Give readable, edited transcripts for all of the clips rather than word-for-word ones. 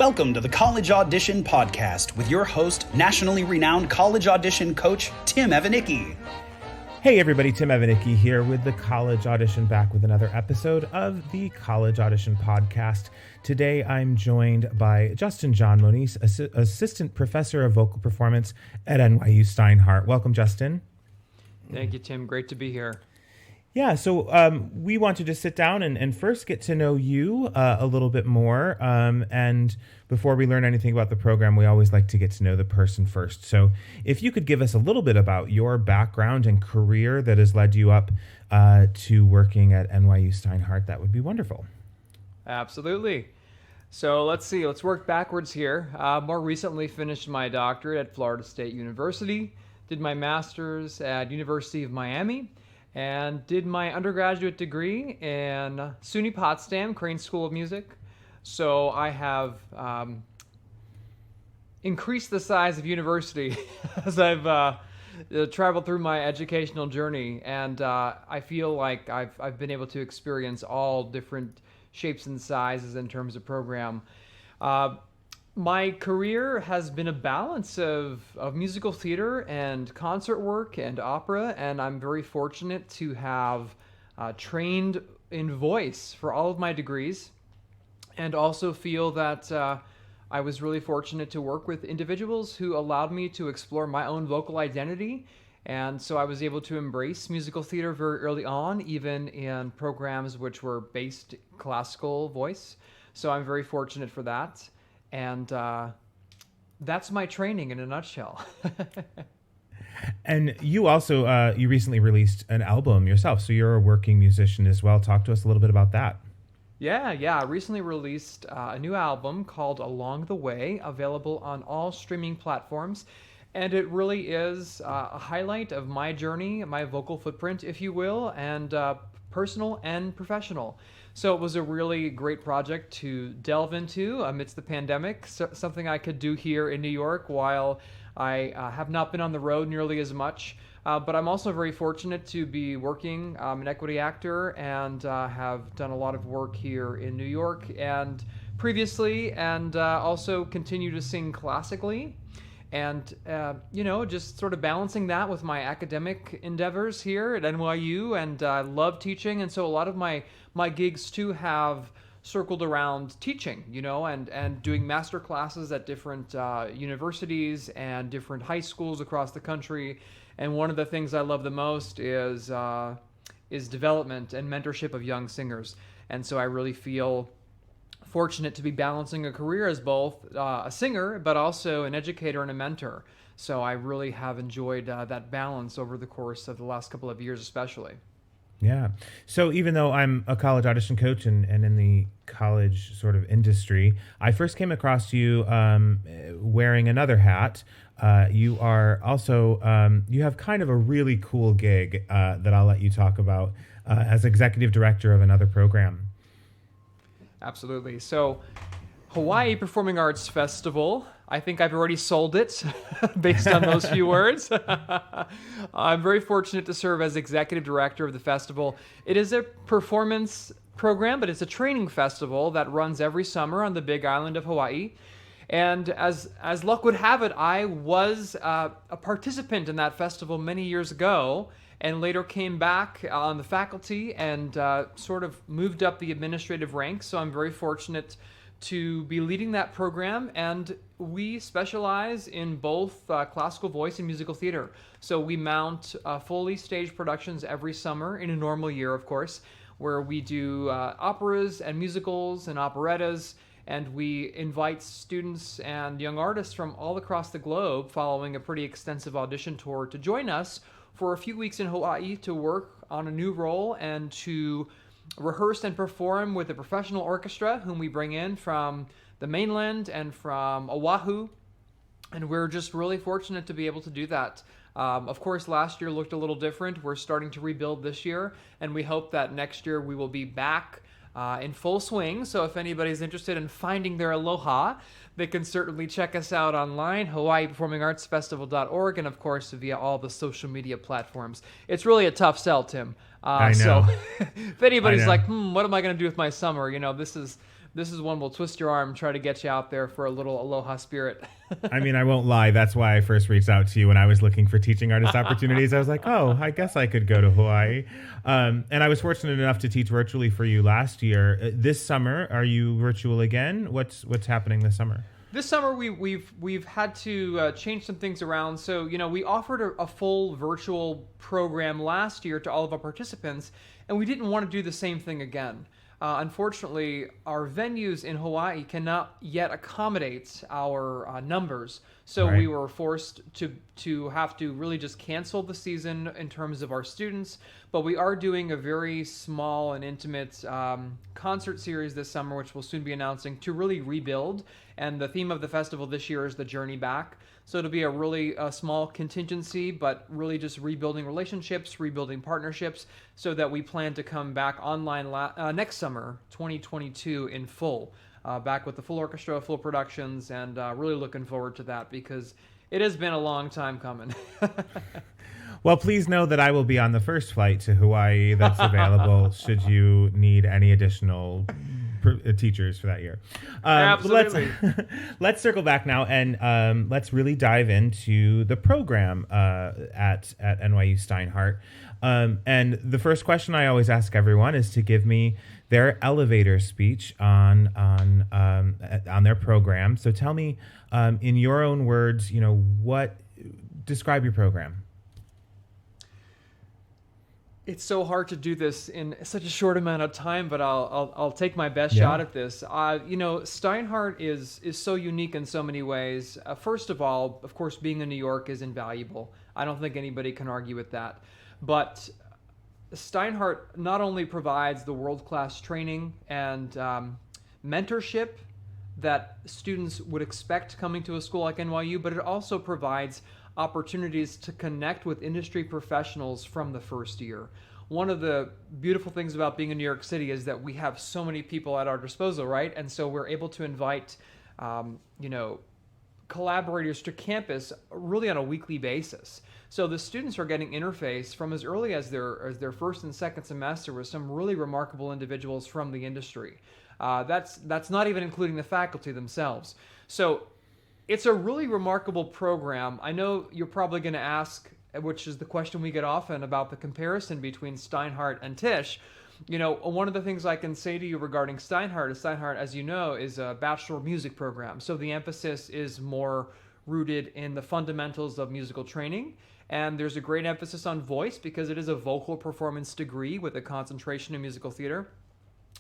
Welcome to the College Audition Podcast with your host, nationally renowned college audition coach, Tim Evanicki. Hey everybody, Tim Evanicki here with the College Audition, back with another episode of the College Audition Podcast. Today I'm joined by Justin John Moniz, Assistant Professor of Vocal Performance at NYU Steinhardt. Welcome, Justin. Thank you, Tim. Great to be here. Yeah, so we want to just sit down and first get to know you a little bit more. And before we learn anything about the program, we always like to get to know the person first. So if you could give us a little bit about your background and career that has led you up to working at NYU Steinhardt, that would be wonderful. Absolutely. So let's work backwards here. More recently finished my doctorate at Florida State University, did my master's at University of Miami, and did my undergraduate degree in SUNY Potsdam, Crane School of Music. So I have increased the size of university as I've traveled through my educational journey, and I feel like I've been able to experience all different shapes and sizes in terms of program. My career has been a balance of musical theater and concert work and opera, and I'm very fortunate to have trained in voice for all of my degrees, and also feel that I was really fortunate to work with individuals who allowed me to explore my own vocal identity, and so I was able to embrace musical theater very early on, even in programs which were based classical voice. So I'm very fortunate for that. And that's my training in a nutshell. And you also, you recently released an album yourself, so you're a working musician as well. Talk to us a little bit about that. Yeah. I recently released a new album called Along the Way, available on all streaming platforms. And it really is a highlight of my journey, my vocal footprint, if you will, and personal and professional. So it was a really great project to delve into amidst the pandemic, something I could do here in New York while I have not been on the road nearly as much. But I'm also very fortunate to be working an equity actor and have done a lot of work here in New York and previously, and also continue to sing classically. And, just sort of balancing that with my academic endeavors here at NYU, and I love teaching. And so a lot of my gigs too have circled around teaching, and doing master classes at different universities and different high schools across the country. And one of the things I love the most is development and mentorship of young singers. And so I really feel fortunate to be balancing a career as both a singer, but also an educator and a mentor. So I really have enjoyed that balance over the course of the last couple of years, especially. Yeah. So even though I'm a college audition coach and in the college sort of industry, I first came across you wearing another hat. You are also, you have kind of a really cool gig that I'll let you talk about as executive director of another program. Absolutely. So Hawaii Performing Arts Festival, I think I've already sold it based on those few words. I'm very fortunate to serve as executive director of the festival. It is a performance program, but it's a training festival that runs every summer on the Big Island of Hawaii. And as luck would have it, I was a participant in that festival many years ago, and later came back on the faculty and sort of moved up the administrative ranks. So I'm very fortunate to be leading that program, and we specialize in both classical voice and musical theater. So we mount fully staged productions every summer in a normal year, of course, where we do operas and musicals and operettas, and we invite students and young artists from all across the globe following a pretty extensive audition tour to join us for a few weeks in Hawaii to work on a new role and to rehearse and perform with a professional orchestra whom we bring in from the mainland and from Oahu. And we're just really fortunate to be able to do that. Of course, last year looked a little different. We're starting to rebuild this year, and we hope that next year we will be back in full swing. So if anybody's interested in finding their aloha, they can certainly check us out online, hawaiiperformingartsfestival.org, and of course via all the social media platforms. It's really a tough sell, Tim. I know. So if anybody's like, what am I going to do with my summer? This is this is one we'll twist your arm, try to get you out there for a little aloha spirit. I mean, I won't lie. That's why I first reached out to you when I was looking for teaching artist opportunities. I was like, oh, I guess I could go to Hawaii. And I was fortunate enough to teach virtually for you last year. This summer, are you virtual again? What's happening this summer? This summer, we've had to change some things around. So, we offered a full virtual program last year to all of our participants, and we didn't want to do the same thing again. Unfortunately, our venues in Hawaii cannot yet accommodate our numbers. So Right. we were forced to have to really just cancel the season in terms of our students. But we are doing a very small and intimate concert series this summer, which we'll soon be announcing, to really rebuild. And the theme of the festival this year is the journey back. So it'll be a really small contingency, but really just rebuilding relationships, rebuilding partnerships, so that we plan to come back online next summer, 2022, in full. Back with the full orchestra, full productions, and really looking forward to that because it has been a long time coming. Well, please know that I will be on the first flight to Hawaii that's available should you need any additional teachers for that year. Absolutely. Let's circle back now and let's really dive into the program at NYU Steinhardt. And the first question I always ask everyone is to give me their elevator speech on their program. So tell me, in your own words, describe your program. It's so hard to do this in such a short amount of time, but I'll take my best shot at this. Steinhardt is so unique in so many ways. First of all, of course, being in New York is invaluable. I don't think anybody can argue with that. But Steinhardt not only provides the world-class training and mentorship that students would expect coming to a school like NYU, but it also provides opportunities to connect with industry professionals from the first year. One of the beautiful things about being in New York City is that we have so many people at our disposal, right? And so we're able to invite, collaborators to campus really on a weekly basis. So the students are getting interface from as early as their first and second semester with some really remarkable individuals from the industry. That's not even including the faculty themselves. So it's a really remarkable program. I know you're probably going to ask, which is the question we get often, about the comparison between Steinhardt and Tisch. One of the things I can say to you regarding Steinhardt is Steinhardt, as you know, is a bachelor of music program. So the emphasis is more rooted in the fundamentals of musical training. And there's a great emphasis on voice because it is a vocal performance degree with a concentration in musical theater.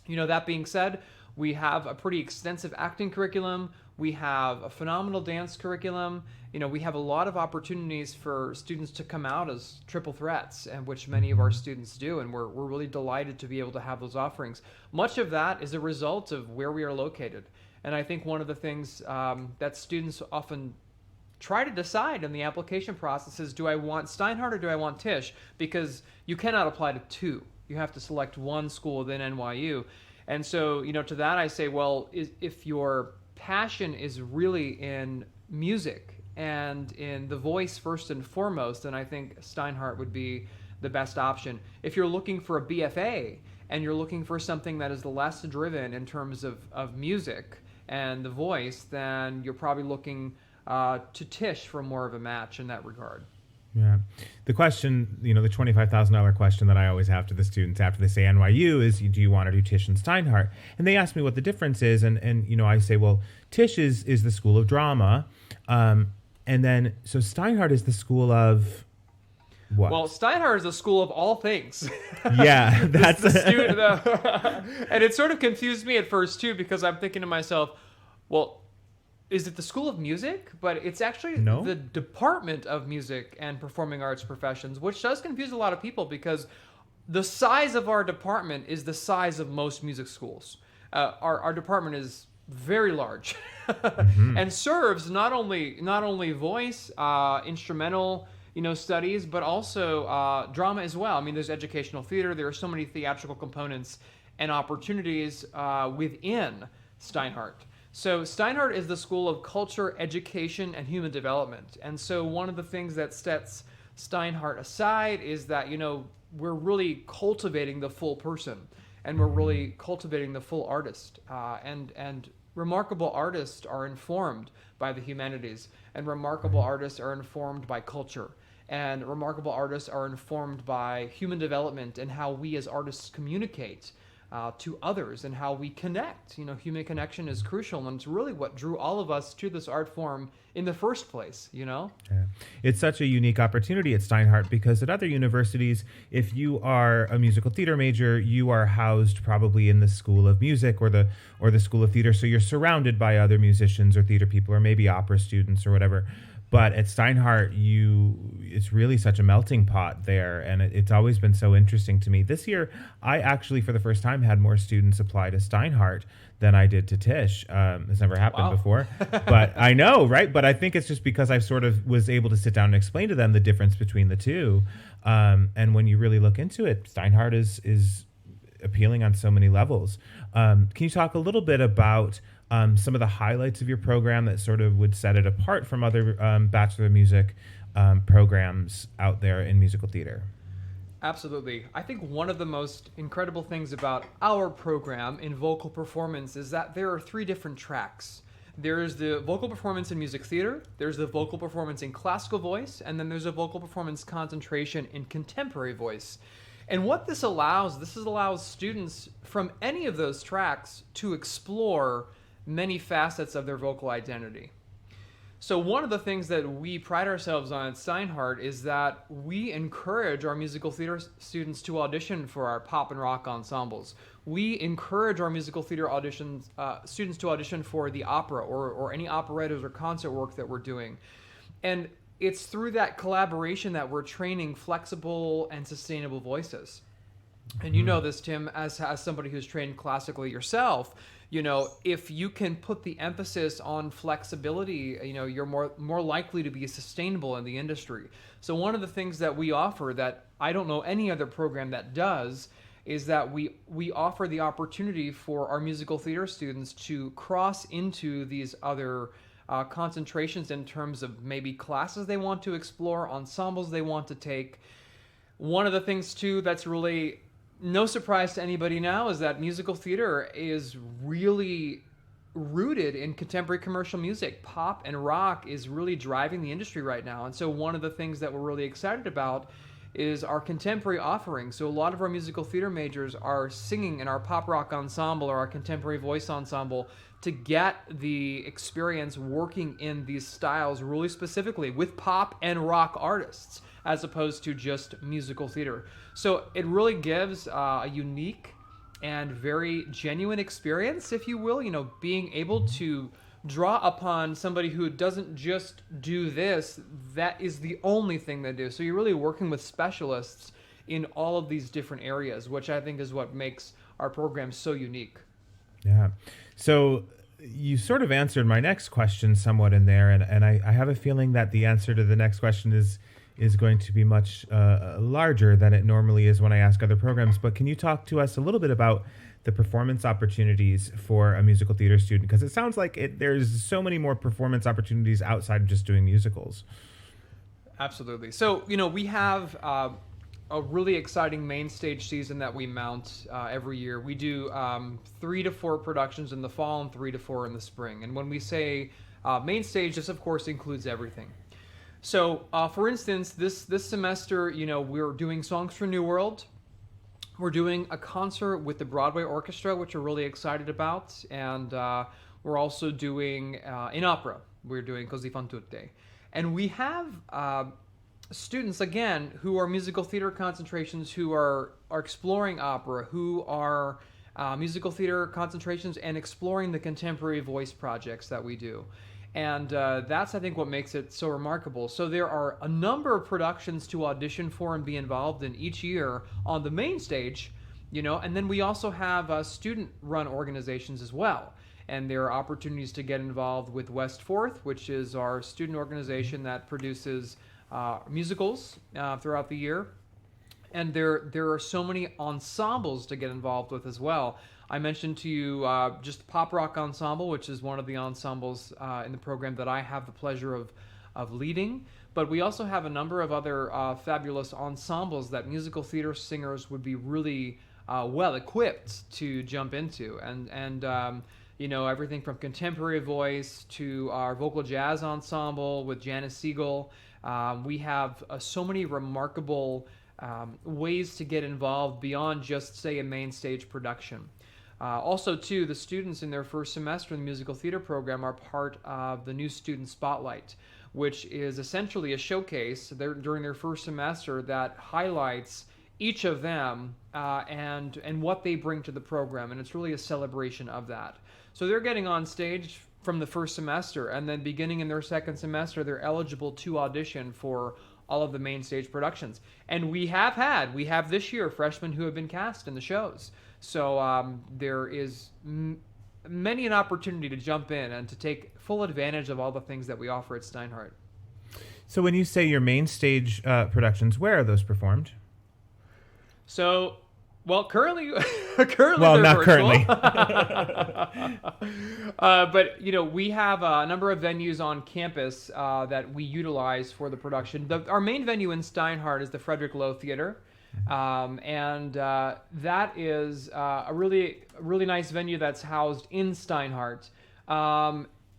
That being said, we have a pretty extensive acting curriculum. We have a phenomenal dance curriculum. We have a lot of opportunities for students to come out as triple threats, and which many of our students do, and we're really delighted to be able to have those offerings. Much of that is a result of where we are located. And I think one of the things that students often try to decide in the application process is, do I want Steinhardt or do I want Tisch? Because you cannot apply to two. You have to select one school within NYU. And so, to that I say, well, if your passion is really in music and in the voice first and foremost, then I think Steinhardt would be the best option. If you're looking for a BFA and you're looking for something that is less driven in terms of music and the voice, then you're probably looking to Tisch for more of a match in that regard. Yeah. The question, the $25,000 question that I always have to the students after they say NYU is, do you want to do Tisch and Steinhardt? And they ask me what the difference is. And I say, well, Tisch is the school of drama. And then, so Steinhardt is the school of what? Well, Steinhardt is a school of all things. Yeah. That's the student, and it sort of confused me at first too, because I'm thinking to myself, well, is it the School of Music? But it's actually the Department of Music and Performing Arts Professions, which does confuse a lot of people because the size of our department is the size of most music schools. Our department is very large and serves not only voice, instrumental, studies, but also drama as well. I mean, there's educational theater. There are so many theatrical components and opportunities within Steinhardt. So Steinhardt is the School of Culture, Education, and Human Development. And so one of the things that sets Steinhardt aside is that, we're really cultivating the full person. and we're really cultivating the full artist. And remarkable artists are informed by the humanities, and remarkable artists are informed by culture, and remarkable artists are informed by human development and how we as artists communicate to others and how we connect. Human connection is crucial, and it's really what drew all of us to this art form in the first place. Yeah. It's such a unique opportunity at Steinhardt, because at other universities, if you are a musical theater major, you are housed probably in the School of Music or the School of Theater, so you're surrounded by other musicians or theater people or maybe opera students or whatever. But at Steinhardt, it's really such a melting pot there, and it's always been so interesting to me. This year, I actually, for the first time, had more students apply to Steinhardt than I did to Tisch. It's never happened before. But I know, right? But I think it's just because I sort of was able to sit down and explain to them the difference between the two. And when you really look into it, Steinhardt is appealing on so many levels. Can you talk a little bit about some of the highlights of your program that sort of would set it apart from other Bachelor of Music programs out there in musical theater? Absolutely. I think one of the most incredible things about our program in vocal performance is that there are 3 different tracks. There's the vocal performance in music theater, there's the vocal performance in classical voice, and then there's a vocal performance concentration in contemporary voice. And what this allows students from any of those tracks to explore many facets of their vocal identity. So one of the things that we pride ourselves on at Steinhardt is that we encourage our musical theater students to audition for our pop and rock ensembles. We encourage our musical theater students to audition for the opera or any operettas or concert work that we're doing. And it's through that collaboration that we're training flexible and sustainable voices. And you know this, Tim, as somebody who's trained classically yourself, if you can put the emphasis on flexibility, you're more likely to be sustainable in the industry. So one of the things that we offer that I don't know any other program that does is that we offer the opportunity for our musical theater students to cross into these other concentrations in terms of maybe classes they want to explore, ensembles they want to take. One of the things, too, that's really no surprise to anybody now is that musical theater is really rooted in contemporary commercial music. Pop and rock is really driving the industry right now. And so one of the things that we're really excited about is our contemporary offering. So a lot of our musical theater majors are singing in our pop rock ensemble or our contemporary voice ensemble to get the experience working in these styles really specifically with pop and rock artists, as opposed to just musical theater. So it really gives a unique and very genuine experience, if you will, being able to draw upon somebody who doesn't just do this, that is the only thing they do. So you're really working with specialists in all of these different areas, which I think is what makes our program so unique. Yeah. So you sort of answered my next question somewhat in there, and I have a feeling that the answer to the next question is going to be much larger than it normally is when I ask other programs. But can you talk to us a little bit about the performance opportunities for a musical theater student? Because it sounds like there's so many more performance opportunities outside of just doing musicals. Absolutely. So, we have a really exciting main stage season that we mount every year. We do 3 to 4 productions in the fall and 3 to 4 in the spring. And when we say main stage, this of course includes everything. So, for instance, this semester, we're doing Songs for New World. We're doing a concert with the Broadway Orchestra, which we're really excited about. And we're also doing in opera. We're doing Così fan tutte. And we have students, again, who are musical theater concentrations, who are exploring opera, who are musical theater concentrations and exploring the contemporary voice projects that we do. And that's, I think, what makes it so remarkable. So there are a number of productions to audition for and be involved in each year on the main stage, and then we also have student-run organizations as well. And there are opportunities to get involved with West Fourth, which is our student organization that produces musicals throughout the year. And there are so many ensembles to get involved with as well. I mentioned to you just Pop Rock Ensemble, which is one of the ensembles in the program that I have the pleasure of leading. But we also have a number of other fabulous ensembles that musical theater singers would be really well equipped to jump into, and everything from contemporary voice to our vocal jazz ensemble with Janice Siegel. We have so many remarkable ways to get involved beyond just, say, a main stage production. Also, too, the students in their first semester in the musical theater program are part of the new Student Spotlight, which is essentially a showcase during their first semester that highlights each of them and what they bring to the program, and it's really a celebration of that. So they're getting on stage from the first semester, and then beginning in their second semester, they're eligible to audition for all of the main stage productions. And we have this year freshmen who have been cast in the shows. So there is many an opportunity to jump in and to take full advantage of all the things that we offer at Steinhardt. So when you say your main stage productions, where are those performed? So, well, currently well, they're not virtual. currently. But we have a number of venues on campus that we utilize for the production. Our main venue in Steinhardt is the Frederick Loewe Theater, and that is a really nice venue that's housed in Steinhardt.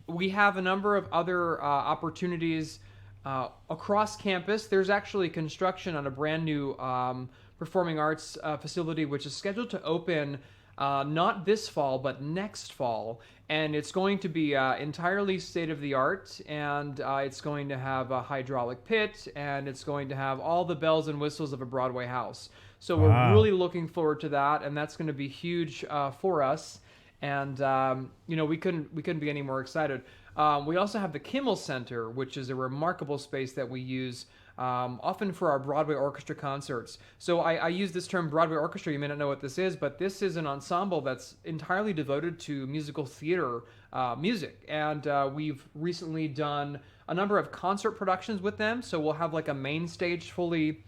We have a number of other opportunities across campus. There's actually construction on a brand new performing arts facility, which is scheduled to open not this fall, but next fall. And it's going to be entirely state-of-the-art, and it's going to have a hydraulic pit, and it's going to have all the bells and whistles of a Broadway house. So we're really looking forward to that, and that's going to be huge for us. And we couldn't be any more excited. We also have the Kimmel Center, which is a remarkable space that we use often for our Broadway orchestra concerts. So I use this term Broadway orchestra. You may not know what this is, but this is an ensemble that's entirely devoted to musical theater music. And we've recently done a number of concert productions with them. So we'll have like a main stage fully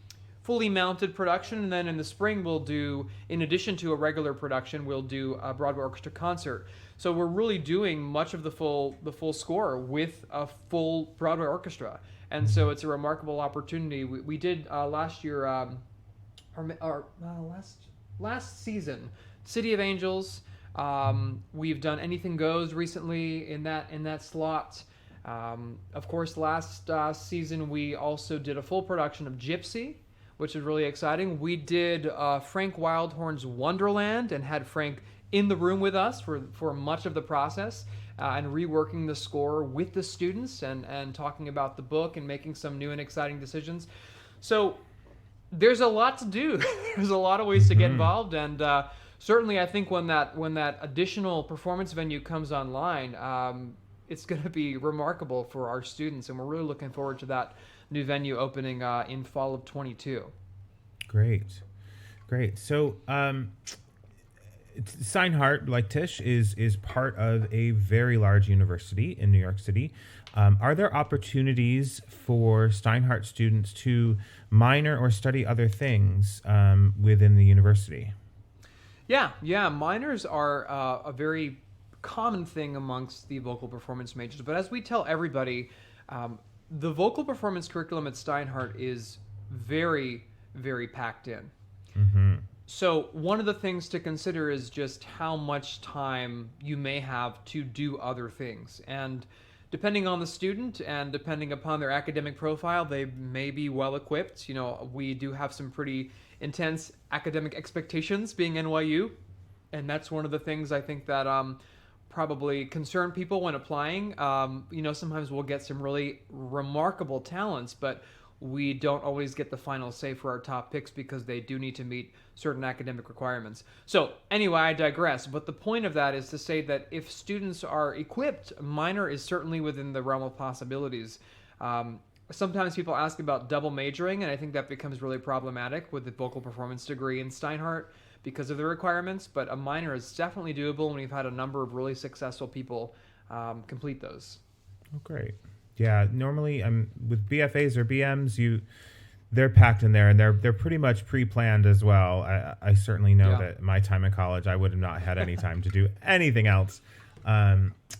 mounted production, and then in the spring we'll do, in addition to a regular production, we'll do a Broadway orchestra concert. So we're really doing much of the full score with a full Broadway orchestra, and so it's a remarkable opportunity. We did last year, last season, City of Angels. We've done Anything Goes recently in that slot. Of course, last season we also did a full production of Gypsy, which is really exciting. We did Frank Wildhorn's Wonderland and had Frank in the room with us for much of the process and reworking the score with the students and talking about the book and making some new and exciting decisions. So there's a lot to do. There's a lot of ways to get involved, and certainly I think when that additional performance venue comes online, it's going to be remarkable for our students, and we're really looking forward to that new venue opening in fall of 22. Great. So Steinhardt, like Tish, is part of a very large university in New York City. Are there opportunities for Steinhardt students to minor or study other things within the university? Yeah. Minors are a very common thing amongst the vocal performance majors. But as we tell everybody, the vocal performance curriculum at Steinhardt is very, very packed in. Mm-hmm. So one of the things to consider is just how much time you may have to do other things. And depending on the student and depending upon their academic profile, they may be well equipped. We do have some pretty intense academic expectations being NYU. And that's one of the things I think that probably concern people when applying. Sometimes we'll get some really remarkable talents, but we don't always get the final say for our top picks because they do need to meet certain academic requirements. So anyway, I digress. But the point of that is to say that if students are equipped, minor is certainly within the realm of possibilities. Sometimes people ask about double majoring, and I think that becomes really problematic with the vocal performance degree in Steinhardt because of the requirements, but a minor is definitely doable, and we've had a number of really successful people complete those. Oh, great. Yeah, normally with BFAs or BMs, they're packed in there, and they're pretty much pre-planned as well. I certainly know that my time in college, I would have not had any time to do anything else.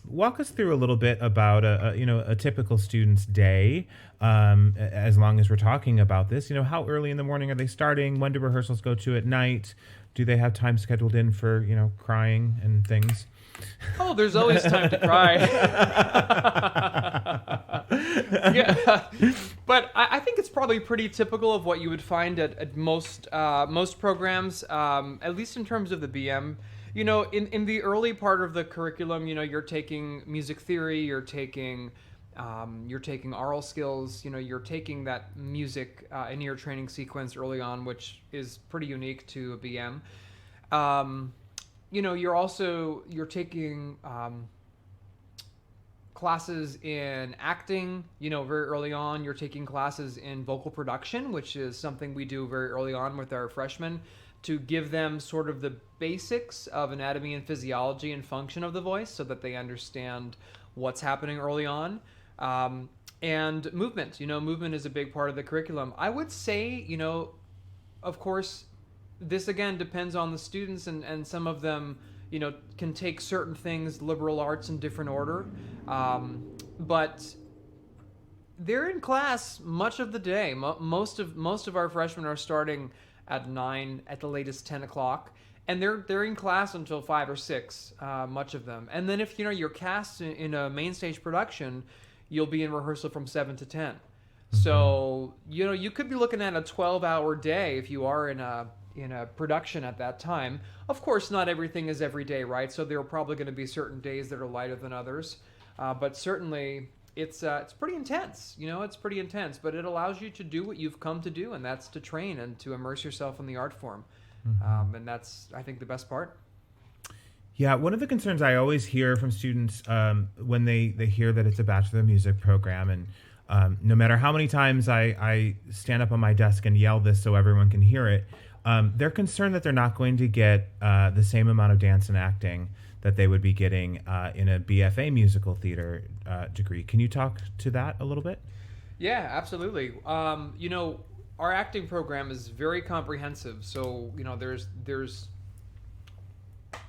Walk us through a little bit about a typical student's day. As long as we're talking about this, how early in the morning are they starting? When do rehearsals go to at night? Do they have time scheduled in for, crying and things? Oh, there's always time to cry. Yeah, but I think it's probably pretty typical of what you would find at most programs, at least in terms of the BM. In the early part of the curriculum, you're taking music theory, you're taking oral skills, you're taking that music in your training sequence early on, which is pretty unique to a BM. You're taking classes in acting, very early on. You're taking classes in vocal production, which is something we do very early on with our freshmen to give them sort of the basics of anatomy and physiology and function of the voice so that they understand what's happening early on. And movement, movement is a big part of the curriculum. I would say, of course, this again depends on the students, and some of them, can take certain things, liberal arts, in different order. But they're in class much of the day. Most of our freshmen are starting at 9, at the latest 10 o'clock, and they're in class until 5 or 6, much of them. And then if you're cast in a main stage production, you'll be in rehearsal from 7 to 10. So you could be looking at a 12-hour day if you are in a production at that time. Of course, not everything is every day, right? So there are probably going to be certain days that are lighter than others, but certainly it's pretty intense. It's pretty intense, but it allows you to do what you've come to do, and that's to train and to immerse yourself in the art form. And that's, I think, the best part. Yeah, one of the concerns I always hear from students when they hear that it's a Bachelor of Music program, and no matter how many times I stand up on my desk and yell this so everyone can hear it, they're concerned that they're not going to get the same amount of dance and acting that they would be getting in a BFA musical theater degree. Can you talk to that a little bit? Yeah, absolutely. Our acting program is very comprehensive. So, there's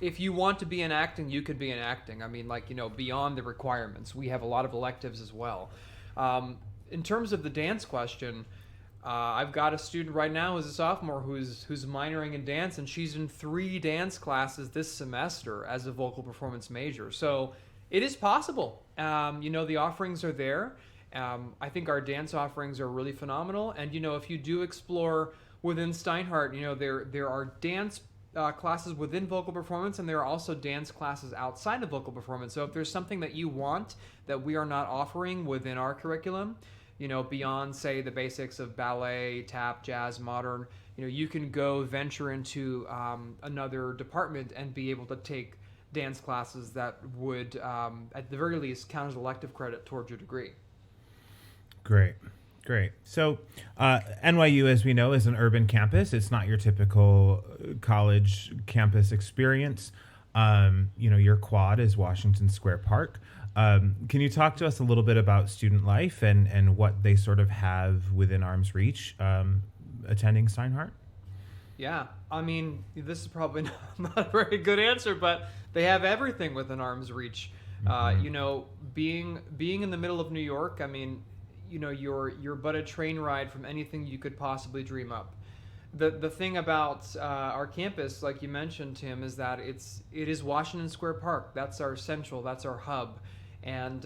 if you want to be in acting, you could be in acting. I mean, beyond the requirements. We have a lot of electives as well. In terms of the dance question, I've got a student right now who's a sophomore who's minoring in dance, and she's in 3 dance classes this semester as a vocal performance major. So it is possible. The offerings are there. I think our dance offerings are really phenomenal. And, if you do explore within Steinhardt, there are dance classes within vocal performance, and there are also dance classes outside of vocal performance. So if there's something that you want that we are not offering within our curriculum, beyond, say, the basics of ballet, tap, jazz, modern, you can go venture into another department and be able to take dance classes that would, at the very least, count as elective credit towards your degree. Great. So NYU, as we know, is an urban campus. It's not your typical college campus experience. Your quad is Washington Square Park. Can you talk to us a little bit about student life and what they sort of have within arm's reach attending Steinhardt? Yeah, I mean, this is probably not a very good answer, but they have everything within arm's reach. Being in the middle of New York, I mean, you're but a train ride from anything you could possibly dream up. The thing about our campus, like you mentioned, Tim, is that it is Washington Square Park. That's our central, that's our hub. And,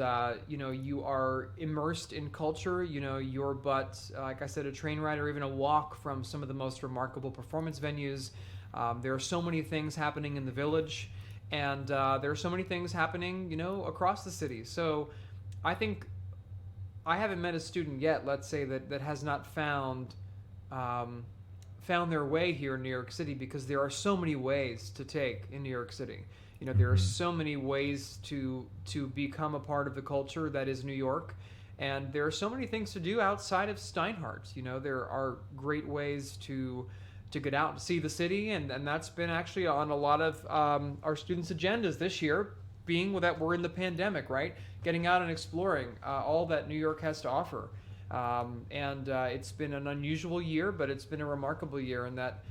you are immersed in culture. You're but, like I said, a train ride or even a walk from some of the most remarkable performance venues. There are so many things happening in the village, and there are so many things happening, across the city. So I think I haven't met a student yet, let's say, that has not found their way here in New York City, because there are so many ways to take in New York City. There are so many ways to become a part of the culture that is New York, and there are so many things to do outside of Steinhardt. There are great ways to get out and see the city, and that's been actually on a lot of our students' agendas this year, being that we're in the pandemic, right? Getting out and exploring all that New York has to offer. And it's been an unusual year, but it's been a remarkable year in that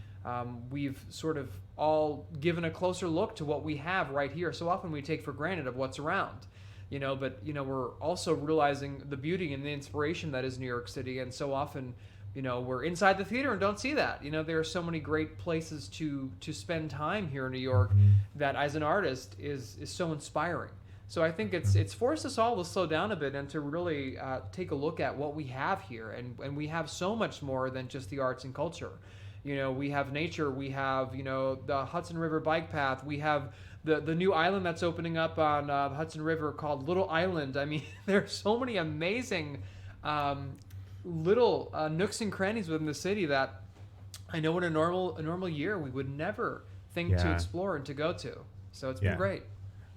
we've sort of all given a closer look to what we have right here. So often we take for granted of what's around, but we're also realizing the beauty and the inspiration that is New York City. And so often we're inside the theater and don't see that. There are so many great places to spend time here in New York that as an artist is so inspiring. So I think it's forced us all to slow down a bit and to really take a look at what we have here. And we have so much more than just the arts and culture. We have nature, we have, the Hudson River bike path, we have the new island that's opening up on the Hudson River called Little Island. I mean, there are so many amazing little nooks and crannies within the city that I know in a normal year we would never think to explore and to go to. So it's been great.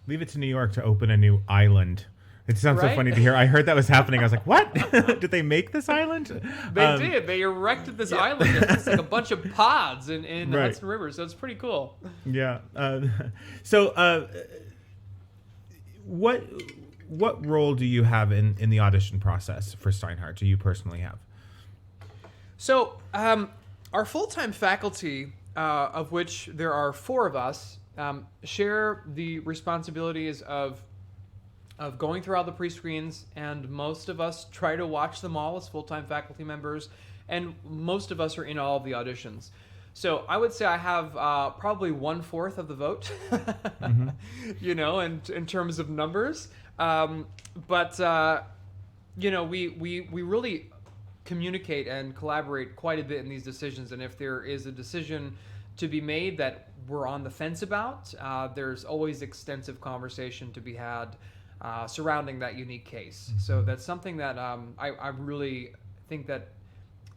Leave it to New York to open a new island. It sounds so funny to hear. I heard that was happening. I was like, what? Did they make this island? They did. They erected this island. It's like a bunch of pods in the Hudson River. So it's pretty cool. Yeah. What role do you have in the audition process for Steinhardt? Do you personally have? So our full-time faculty, of which there are 4 of us, share the responsibilities of going through all the pre-screens, and most of us try to watch them all as full-time faculty members, and most of us are in all of the auditions. So I would say I have probably 1/4 of the vote, in terms of numbers. But we really communicate and collaborate quite a bit in these decisions. And if there is a decision to be made that we're on the fence about, there's always extensive conversation to be had surrounding that unique case. So that's something that I really think that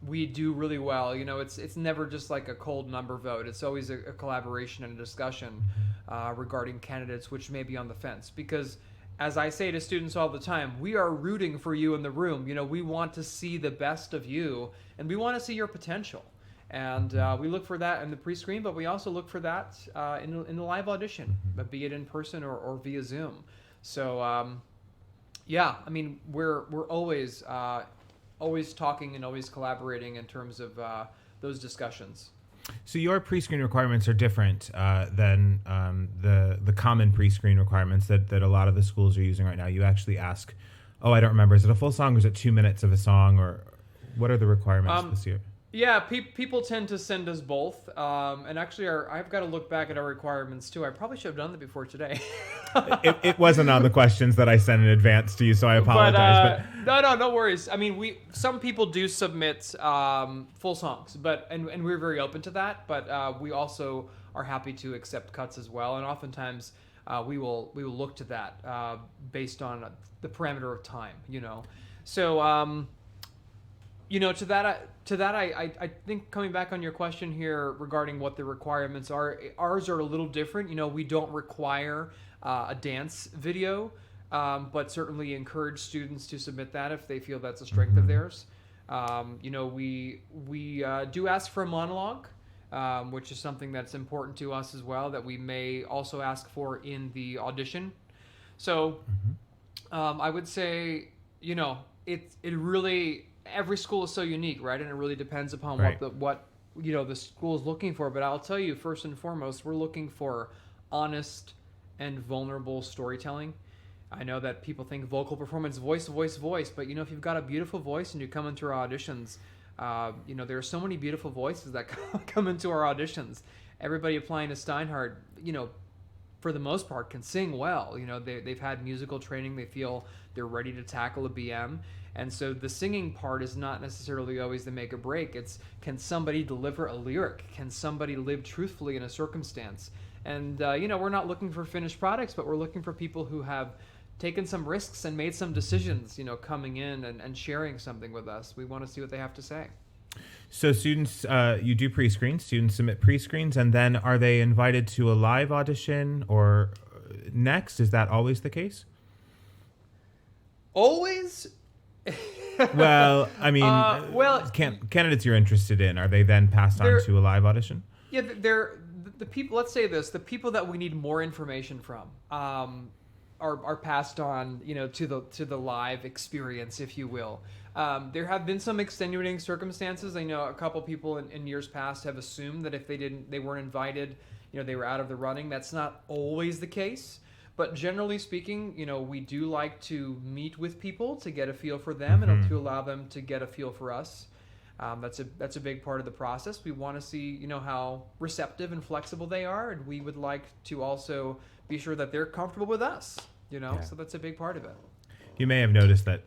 we do really well. It's never just like a cold number vote. It's always a collaboration and a discussion regarding candidates which may be on the fence. Because as I say to students all the time, we are rooting for you in the room. We want to see the best of you, and we want to see your potential. And we look for that in the pre-screen, but we also look for that in the live audition, be it in person or via Zoom. So, I mean, we're always talking and always collaborating in terms of those discussions. So your pre-screen requirements are different than the common pre-screen requirements that a lot of the schools are using right now. You actually ask, I don't remember, is it a full song or is it 2 minutes of a song, or what are the requirements this year? Yeah, people tend to send us both. And actually, I've got to look back at our requirements, too. I probably should have done that before today. it wasn't on the questions that I sent in advance to you, so I apologize. But no worries. I mean, some people do submit full songs, and we're very open to that. But we also are happy to accept cuts as well. And oftentimes, we will look to that based on the parameter of time, So... to that, I think coming back on your question here regarding what the requirements are, ours are a little different. We don't require a dance video, but certainly encourage students to submit that if they feel that's a strength of theirs. We do ask for a monologue, which is something that's important to us as well, that we may also ask for in the audition. So I would say, it really... Every school is so unique, right? And it really depends upon what the school is looking for. But I'll tell you, first and foremost, we're looking for honest and vulnerable storytelling. I know that people think vocal performance, voice, but if you've got a beautiful voice and you come into our auditions, there are so many beautiful voices that come into our auditions. Everybody applying to Steinhardt, for the most part, can sing well. They've had musical training. They feel they're ready to tackle a BM. And so the singing part is not necessarily always the make or break. It's, can somebody deliver a lyric? Can somebody live truthfully in a circumstance? And, we're not looking for finished products, but we're looking for people who have taken some risks and made some decisions, coming in and sharing something with us. We want to see what they have to say. So students, you do pre-screens, students submit pre-screens, and then are they invited to a live audition or next? Is that always the case? Always? Well, I mean, candidates you're interested in, are they then passed on to a live audition? Yeah, they're the people. Let's say this: the people that we need more information from are passed on, to the live experience, if you will. There have been some extenuating circumstances. I know a couple people in years past have assumed that if they weren't invited, they were out of the running. That's not always the case. But generally speaking, we do like to meet with people to get a feel for them and to allow them to get a feel for us. That's a big part of the process. We want to see, how receptive and flexible they are, and we would like to also be sure that they're comfortable with us. So that's a big part of it. You may have noticed that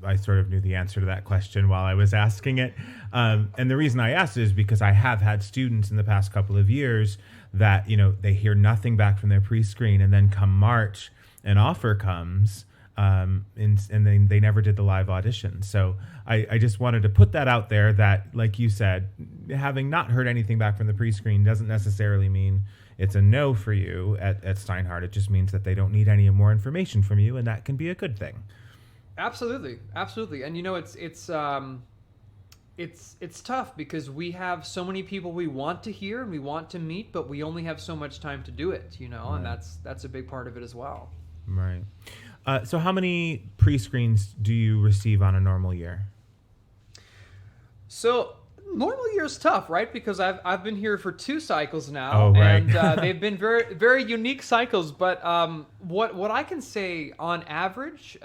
I sort of knew the answer to that question while I was asking it. And the reason I asked is because I have had students in the past couple of years that, they hear nothing back from their pre-screen, and then come March, an offer comes, and then they never did the live audition. So I just wanted to put that out there that, like you said, having not heard anything back from the pre-screen doesn't necessarily mean it's a no for you at Steinhardt. It just means that they don't need any more information from you, and that can be a good thing. Absolutely. And it's tough because we have so many people we want to hear and we want to meet, but we only have so much time to do it, Right. and that's a big part of it as well. Right. So how many pre-screens do you receive on a normal year? So normal year's tough, right? Because I've been here for 2 cycles now, Oh, right. and they've been very, very unique cycles. But what I can say on average,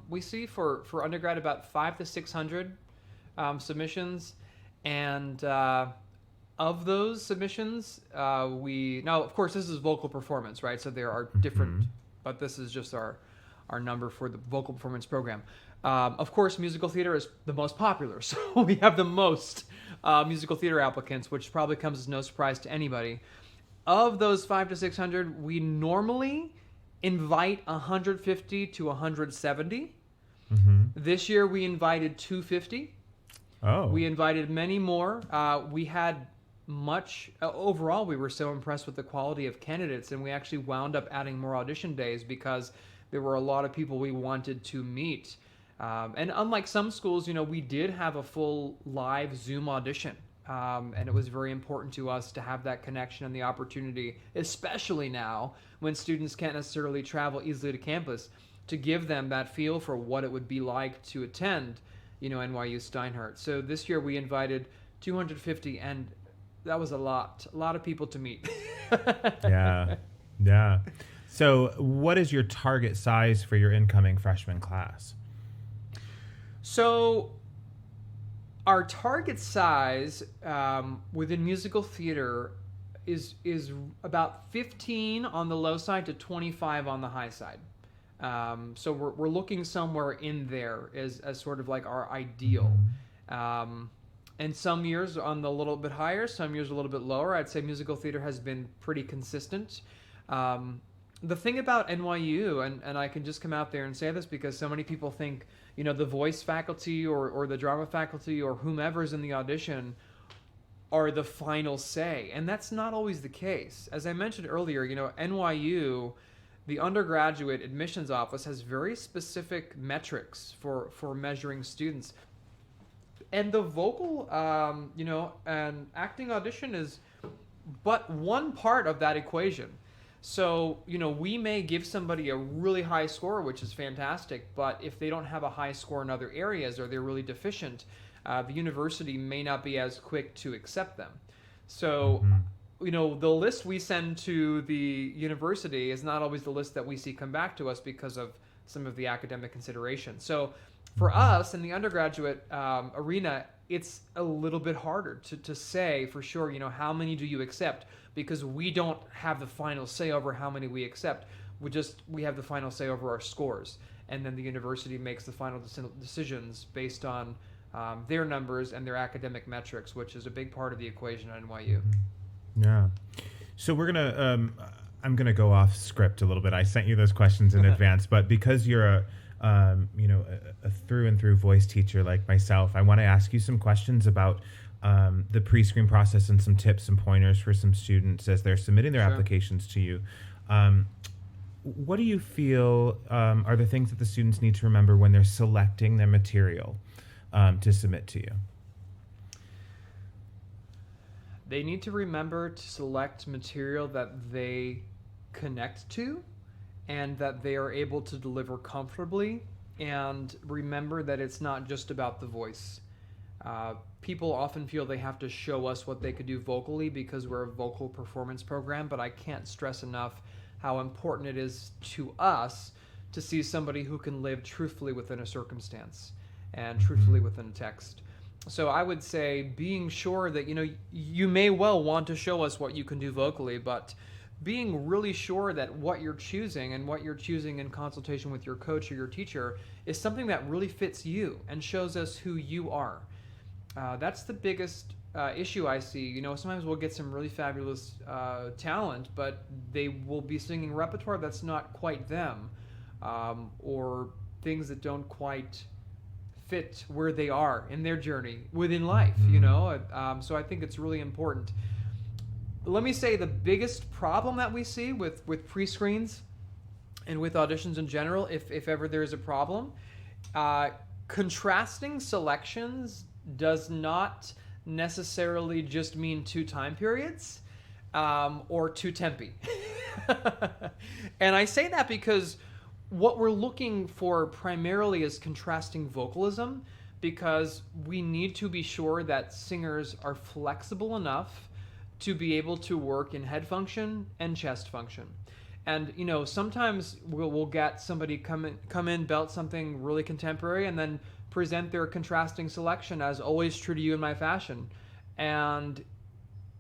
we see for undergrad about 500 to 600 submissions, and of those submissions, now of course this is vocal performance, right? So there are different, but this is just our number for the vocal performance program. Of course, musical theater is the most popular, so we have the most musical theater applicants, which probably comes as no surprise to anybody. Of those 500 to 600, we normally invite 150 to 170. This year, we invited 250. Oh. We invited many more. We had much overall. We were so impressed with the quality of candidates, and we actually wound up adding more audition days because there were a lot of people we wanted to meet. And unlike some schools, we did have a full live Zoom audition. And it was very important to us to have that connection and the opportunity, especially now when students can't necessarily travel easily to campus, to give them that feel for what it would be like to attend, NYU Steinhardt. So this year we invited 250, and that was a lot of people to meet. Yeah. So what is your target size for your incoming freshman class? So our target size within musical theater is about 15 on the low side to 25 on the high side. So we're looking somewhere in there as sort of like our ideal. And some years on the little bit higher, some years a little bit lower. I'd say musical theater has been pretty consistent. The thing about NYU, and I can just come out there and say this because so many people think, the voice faculty or the drama faculty or whomever's in the audition are the final say. And that's not always the case. As I mentioned earlier, NYU, the undergraduate admissions office, has very specific metrics for measuring students. And the vocal, and acting audition is but one part of that equation. So, we may give somebody a really high score, which is fantastic, but if they don't have a high score in other areas or they're really deficient, the university may not be as quick to accept them. So, the list we send to the university is not always the list that we see come back to us because of some of the academic considerations. So, for us in the undergraduate arena, it's a little bit harder to say for sure, how many do you accept? Because we don't have the final say over how many we accept. We have the final say over our scores. And then the university makes the final decisions based on their numbers and their academic metrics, which is a big part of the equation at NYU. Yeah. So I'm going to go off script a little bit. I sent you those questions in advance, but because you're a through and through voice teacher like myself, I want to ask you some questions about the pre-screen process and some tips and pointers for some students as they're submitting their applications to you. What do you feel are the things that the students need to remember when they're selecting their material to submit to you? They need to remember to select material that they connect to and that they are able to deliver comfortably, and remember that it's not just about the voice. People often feel they have to show us what they could do vocally because we're a vocal performance program, but I can't stress enough how important it is to us to see somebody who can live truthfully within a circumstance and truthfully within a text. So I would say being sure that, you may well want to show us what you can do vocally, but being really sure that what you're choosing and what you're choosing in consultation with your coach or your teacher is something that really fits you and shows us who you are. That's the biggest issue I see. Sometimes we'll get some really fabulous talent, but they will be singing repertoire that's not quite them, or things that don't quite fit where they are in their journey within life, So I think it's really important. Let me say the biggest problem that we see with pre-screens and with auditions in general, if ever there's a problem, contrasting selections does not necessarily just mean 2 time periods or 2 tempi. And I say that because what we're looking for primarily is contrasting vocalism, because we need to be sure that singers are flexible enough to be able to work in head function and chest function. And sometimes we'll get somebody come in, belt something really contemporary, and then present their contrasting selection as always true to you in my fashion. And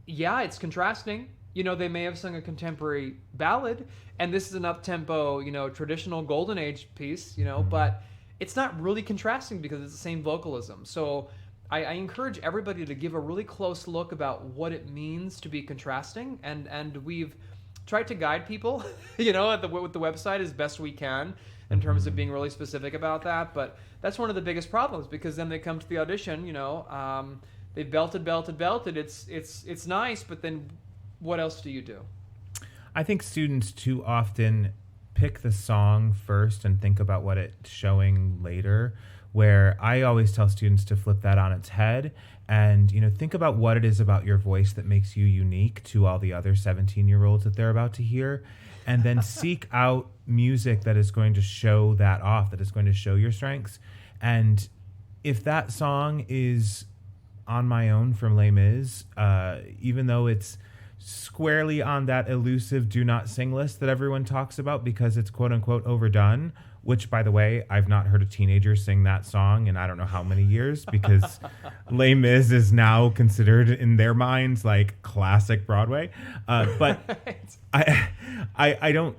yeah, it's contrasting. They may have sung a contemporary ballad, and this is an up-tempo, traditional golden age piece, but it's not really contrasting because it's the same vocalism. So I encourage everybody to give a really close look about what it means to be contrasting, and we've tried to guide people, with the website as best we can in terms of being really specific about that. But that's one of the biggest problems, because then they come to the audition, they've belted. It's nice, but then what else do you do? I think students too often pick the song first and think about what it's showing later, where I always tell students to flip that on its head and, think about what it is about your voice that makes you unique to all the other 17-year-olds that they're about to hear, and then seek out music that is going to show that off, that is going to show your strengths. And if that song is On My Own from Les Mis, even though it's squarely on that elusive do not sing list that everyone talks about because it's quote unquote overdone, which, by the way, I've not heard a teenager sing that song in I don't know how many years, because Les Mis is now considered in their minds like classic Broadway. But I don't,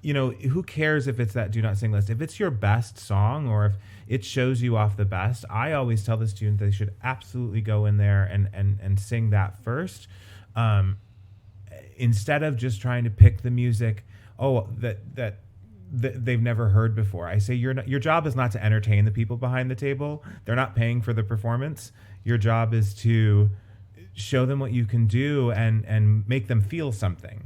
who cares if it's that do not sing list? If it's your best song or if it shows you off the best, I always tell the student they should absolutely go in there and sing that first. Instead of just trying to pick the music, that they've never heard before. I say your job is not to entertain the people behind the table. They're not paying for the performance. Your job is to show them what you can do and make them feel something.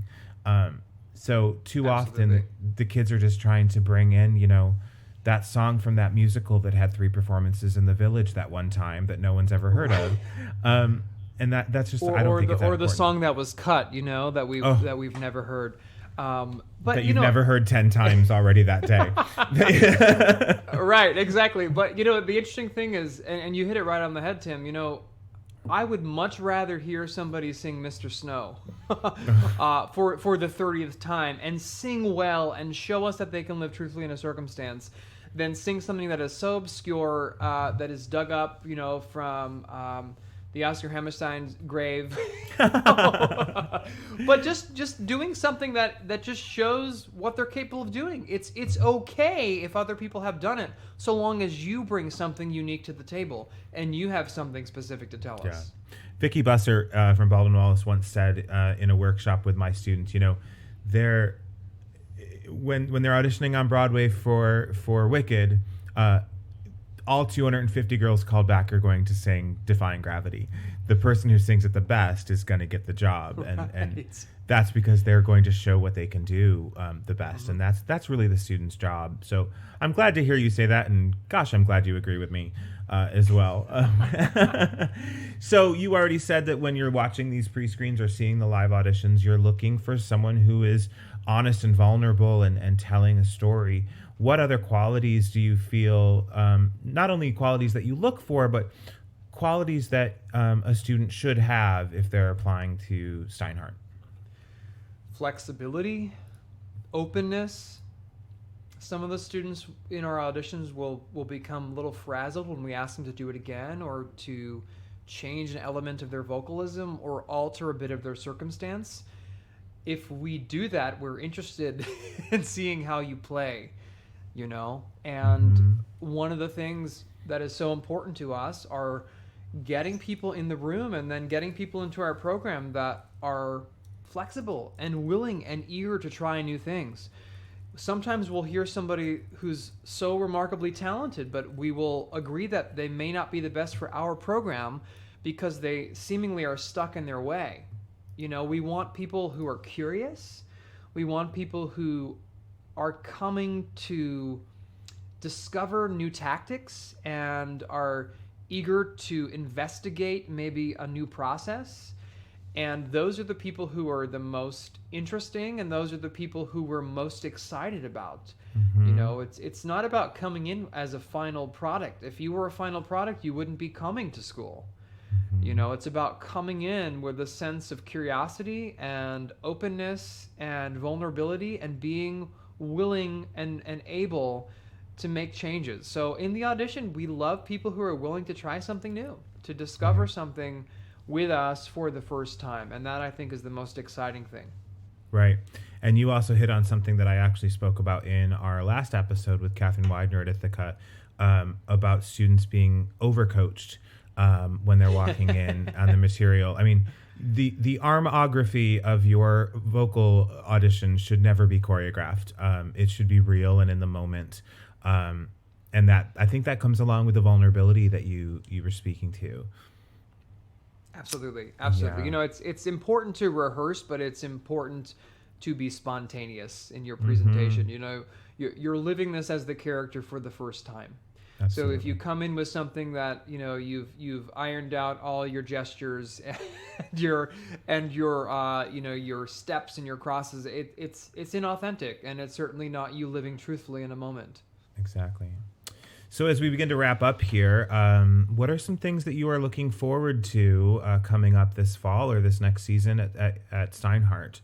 So too Absolutely. often the kids are just trying to bring in, that song from that musical that had 3 performances in the Village that one time that no one's ever heard of. And that's just, I don't think it's that or the important. song that was cut, that we've never heard. But that you've never heard 10 times already that day. Right, exactly. But the interesting thing is, and you hit it right on the head, Tim. I would much rather hear somebody sing Mr. Snow for the 30th time and sing well and show us that they can live truthfully in a circumstance than sing something that is so obscure, that is dug up, from the Oscar Hammerstein's grave. But just doing something that just shows what they're capable of doing. It's okay if other people have done it, so long as you bring something unique to the table and you have something specific to tell us. Vicki Busser from Baldwin Wallace once said in a workshop with my students, they're when they're auditioning on Broadway for Wicked, all 250 girls called back are going to sing Defying Gravity. The person who sings it the best is going to get the job. And that's because they're going to show what they can do the best. And that's really the student's job. So I'm glad to hear you say that. And gosh, I'm glad you agree with me as well. So you already said that when you're watching these pre-screens or seeing the live auditions, you're looking for someone who is honest and vulnerable and telling a story. What other qualities do you feel, not only qualities that you look for, but qualities that a student should have if they're applying to Steinhardt? Flexibility, openness, some of the students in our auditions will become a little frazzled when we ask them to do it again, or to change an element of their vocalism or alter a bit of their circumstance. If we do that, we're interested in seeing how you play, you know? And one of the things that is so important to us are getting people in the room and then getting people into our program that are flexible and willing and eager to try new things. Sometimes we'll hear somebody who's so remarkably talented, but we will agree that they may not be the best for our program because they seemingly are stuck in their way. You know, we want people who are curious. We want people who are coming to discover new tactics and are eager to investigate maybe a new process. And those are the people who are the most interesting, and those are the people who we're most excited about. You know, it's not about coming in as a final product. If you were a final product, you wouldn't be coming to school. You know, it's about coming in with a sense of curiosity and openness and vulnerability and being willing and able to make changes. So in the audition, we love people who are willing to try something new, to discover something with us for the first time. And that, I think, is the most exciting thing. Right. And you also hit on something that I actually spoke about in our last episode with Catherine Widener at Ithaca, about students being overcoached when they're walking in on the material. I mean, the armography of your vocal audition should never be choreographed. It should be real and in the moment. And that, I think that comes along with the vulnerability that you were speaking to. Absolutely. Yeah. You know, it's important to rehearse, but it's important to be spontaneous in your presentation. You know, you're living this as the character for the first time. Absolutely. So if you come in with something that, you know, you've ironed out all your gestures and your you know, your steps and your crosses, it's inauthentic, and it's certainly not you living truthfully in a moment. Exactly. So as we begin to wrap up here, what are some things that you are looking forward to coming up this fall or this next season at Steinhardt?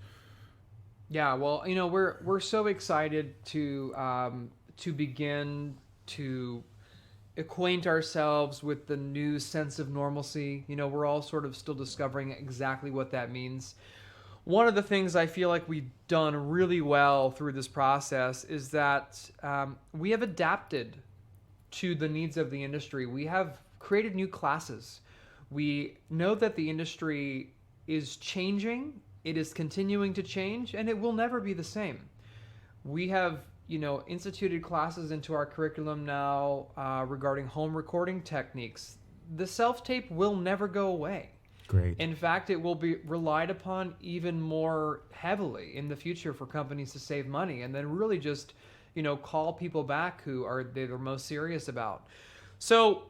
Yeah, well, you know, we're so excited to begin to acquaint ourselves with the new sense of normalcy. You know, we're all sort of still discovering exactly what that means. One of the things I feel like we've done really well through this process is that we have adapted to the needs of the industry. We have created new classes. We know that the industry is changing, it is continuing to change, and it will never be the same. We have, you know, instituted classes into our curriculum now regarding home recording techniques. The self-tape will never go away. Great. In fact, it will be relied upon even more heavily in the future for companies to save money, and then really just, you know, call people back who are they're most serious about. So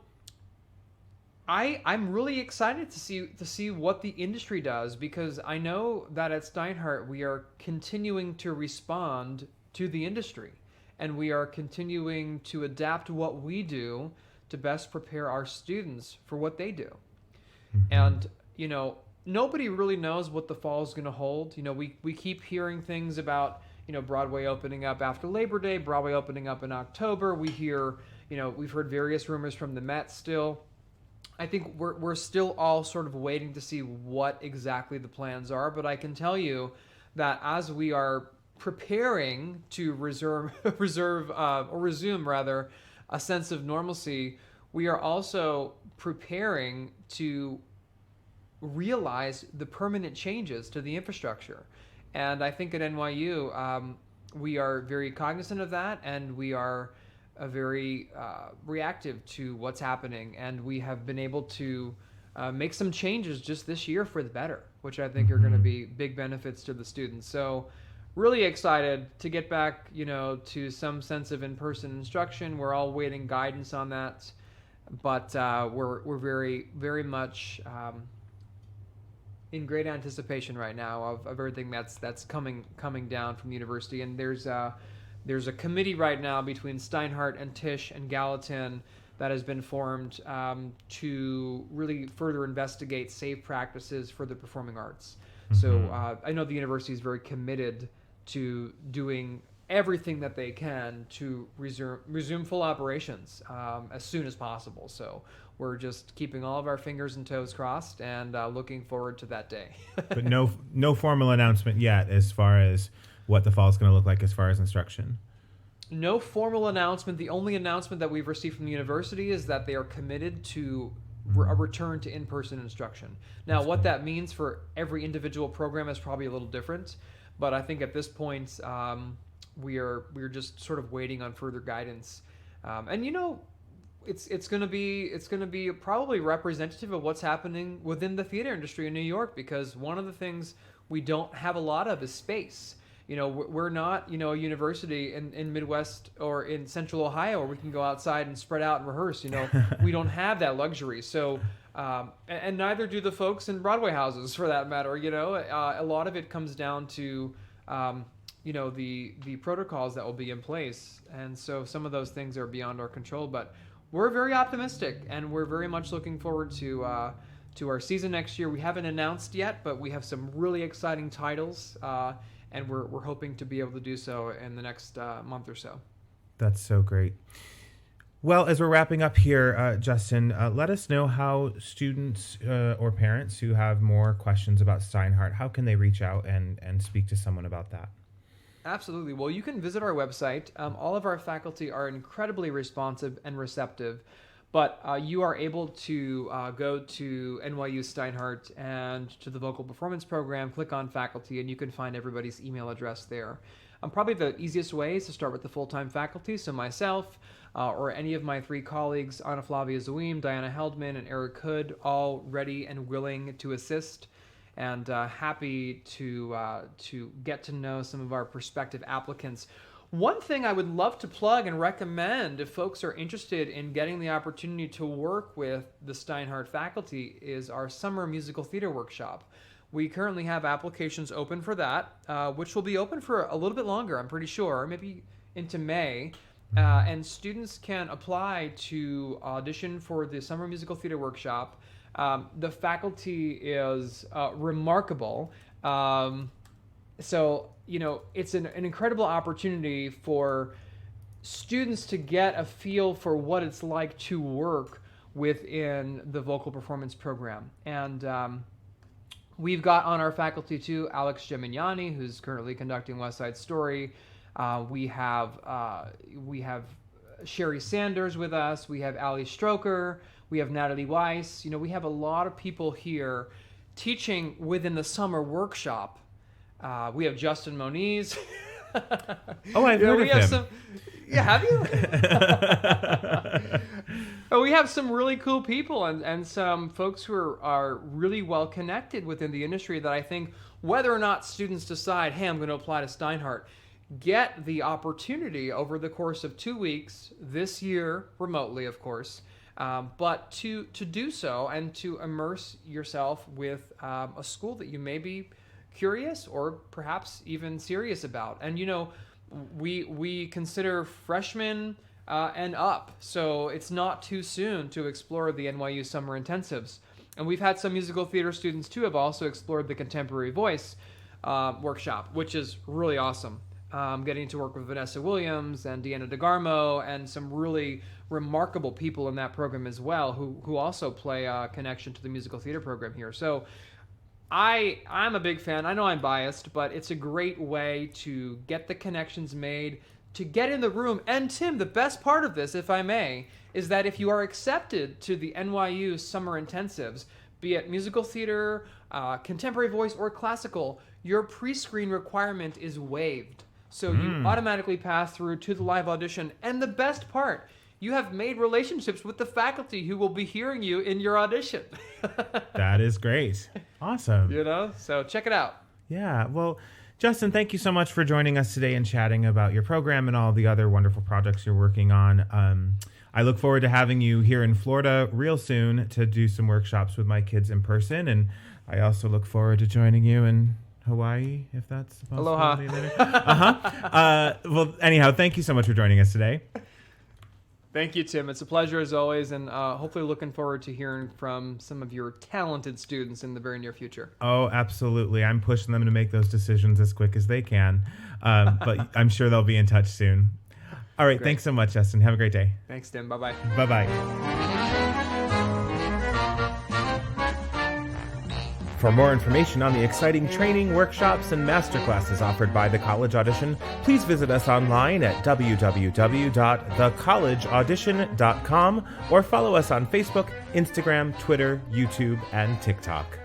I'm really excited to see what the industry does, because I know that at Steinhardt we are continuing to respond to the industry, and we are continuing to adapt what we do to best prepare our students for what they do. And, you know, nobody really knows what the fall is going to hold. You know, we keep hearing things about, you know, Broadway opening up after Labor Day, Broadway opening up in October. We hear, you know, we've heard various rumors from the Met still. I think we're still all sort of waiting to see what exactly the plans are, but I can tell you that as we are preparing to resume a sense of normalcy, we are also preparing to realize the permanent changes to the infrastructure. And I think at NYU, we are very cognizant of that, and we are very reactive to what's happening. And we have been able to make some changes just this year for the better, which I think are going to be big benefits to the students. So really excited to get back, you know, to some sense of in-person instruction. We're all waiting guidance on that, but we're very, very much in great anticipation right now of everything that's coming down from the university. And there's a committee right now between Steinhardt and Tisch and Gallatin that has been formed to really further investigate safe practices for the performing arts. So I know the university is very committed to doing everything that they can to resume full operations as soon as possible. So we're just keeping all of our fingers and toes crossed and looking forward to that day. But no formal announcement yet as far as what the fall is going to look like as far as instruction. No formal announcement. The only announcement that we've received from the university is that they are committed to a return to in-person instruction. Now, what that means for every individual program is probably a little different, but I think at this point we're just sort of waiting on further guidance. And it's going to be probably representative of what's happening within the theater industry in New York, because one of the things we don't have a lot of is space. We're not, a university in Midwest or in Central Ohio where we can go outside and spread out and rehearse. We don't have that luxury. So, and neither do the folks in Broadway houses, for that matter. A lot of it comes down to, the protocols that will be in place. And so some of those things are beyond our control. But we're very optimistic, and we're very much looking forward to our season next year. We haven't announced yet, but we have some really exciting titles. And we're hoping to be able to do so in the next month or so. That's so great. Well, as we're wrapping up here, Justin, let us know how students or parents who have more questions about Steinhardt, how can they reach out and speak to someone about that? Absolutely. Well, you can visit our website. All of our faculty are incredibly responsive and receptive. But you are able to go to NYU Steinhardt and to the vocal performance program, click on faculty, and you can find everybody's email address there. Probably the easiest way is to start with the full-time faculty. So myself or any of my 3 colleagues, Anna Flavia Zuim, Diana Heldman, and Eric Hood, all ready and willing to assist, and happy to get to know some of our prospective applicants. One thing I would love to plug and recommend if folks are interested in getting the opportunity to work with the Steinhardt faculty is our summer musical theater workshop. We currently have applications open for that, which will be open for a little bit longer, I'm pretty sure, maybe into May. And students can apply to audition for the summer musical theater workshop. The faculty is remarkable. So, it's an incredible opportunity for students to get a feel for what it's like to work within the vocal performance program. And we've got on our faculty, too, Alex Gemignani, who's currently conducting West Side Story. We have Sherry Sanders with us. We have Ali Stroker. We have Natalie Weiss. We have a lot of people here teaching within the summer workshop. We have Justin Moniz. Oh, I've heard of him. Have you? We have some really cool people and some folks who are really well connected within the industry that I think, whether or not students decide, hey, I'm going to apply to Steinhardt, get the opportunity over the course of 2 weeks this year, remotely, of course, but to do so and to immerse yourself with a school that you may be curious or perhaps even serious about. And we consider freshmen and up, so it's not too soon to explore the NYU summer intensives. And we've had some musical theater students too have also explored the contemporary voice workshop, which is really awesome. Getting to work with Vanessa Williams and Deanna DeGarmo and some really remarkable people in that program as well, who also play a connection to the musical theater program here. So I'm a big fan. I know I'm biased, but it's a great way to get the connections made, to get in the room. And Tim, the best part of this, if I may, is that if you are accepted to the NYU summer intensives, be it musical theater, contemporary voice, or classical, your pre-screen requirement is waived. So you automatically pass through to the live audition. And the best part, you have made relationships with the faculty who will be hearing you in your audition. That is great. Awesome. So check it out. Yeah. Well, Justin, thank you so much for joining us today and chatting about your program and all the other wonderful projects you're working on. I look forward to having you here in Florida real soon to do some workshops with my kids in person. And I also look forward to joining you in Hawaii, if that's a possibility. Aloha. Well, anyhow, thank you so much for joining us today. Thank you, Tim. It's a pleasure as always, and hopefully looking forward to hearing from some of your talented students in the very near future. Oh, absolutely. I'm pushing them to make those decisions as quick as they can, but I'm sure they'll be in touch soon. All right. Great. Thanks so much, Justin. Have a great day. Thanks, Tim. Bye-bye. Bye-bye. For more information on the exciting training, workshops, and masterclasses offered by The College Audition, please visit us online at www.thecollegeaudition.com or follow us on Facebook, Instagram, Twitter, YouTube, and TikTok.